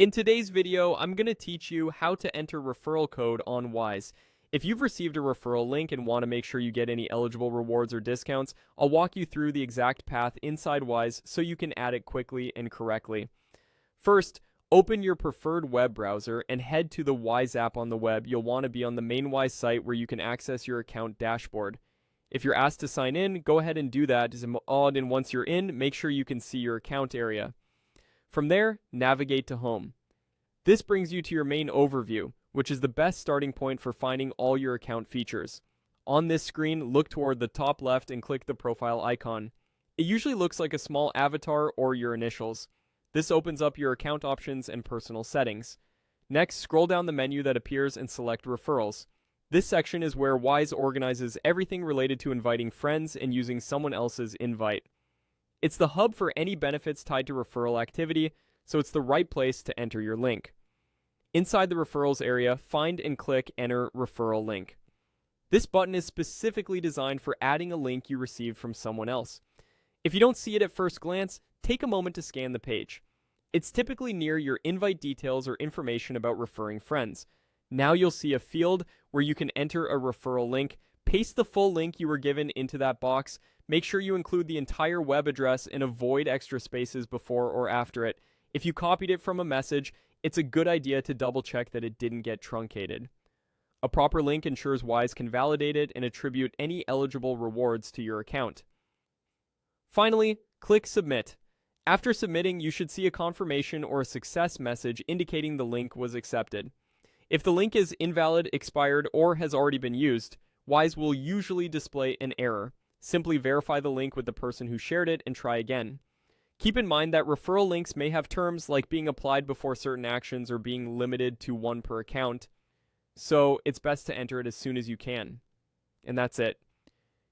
In today's video, I'm going to teach you how to enter referral code on Wise. If you've received a referral link and want to make sure you get any eligible rewards or discounts, I'll walk you through the exact path inside Wise so you can add it quickly and correctly. First, open your preferred web browser and head to the Wise app on the web. You'll want to be on the main Wise site where you can access your account dashboard. If you're asked to sign in, go ahead and do that. And once you're in, make sure you can see your account area. From there, navigate to Home. This brings you to your main overview, which is the best starting point for finding all your account features. On this screen, look toward the top left and click the profile icon. It usually looks like a small avatar or your initials. This opens up your account options and personal settings. Next, scroll down the menu that appears and select Referrals. This section is where Wise organizes everything related to inviting friends and using someone else's invite. It's the hub for any benefits tied to referral activity, so it's the right place to enter your link. Inside the referrals area, find and click Enter Referral Link. This button is specifically designed for adding a link you received from someone else. If you don't see it at first glance, take a moment to scan the page. It's typically near your invite details or information about referring friends. Now you'll see a field where you can enter a referral link, paste the full link you were given into that box. Make sure you include the entire web address and avoid extra spaces before or after it. If you copied it from a message, it's a good idea to double check that it didn't get truncated. A proper link ensures Wise can validate it and attribute any eligible rewards to your account. Finally, click Submit. After submitting, you should see a confirmation or a success message indicating the link was accepted. If the link is invalid, expired, or has already been used, Wise will usually display an error. Simply verify the link with the person who shared it and try again. Keep in mind that referral links may have terms like being applied before certain actions or being limited to one per account, so it's best to enter it as soon as you can. And that's it.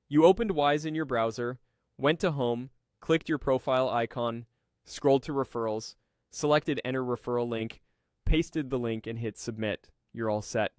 You opened Wise in your browser, went to Home, clicked your profile icon, scrolled to Referrals, selected Enter Referral Link, pasted the link, and hit Submit. You're all set.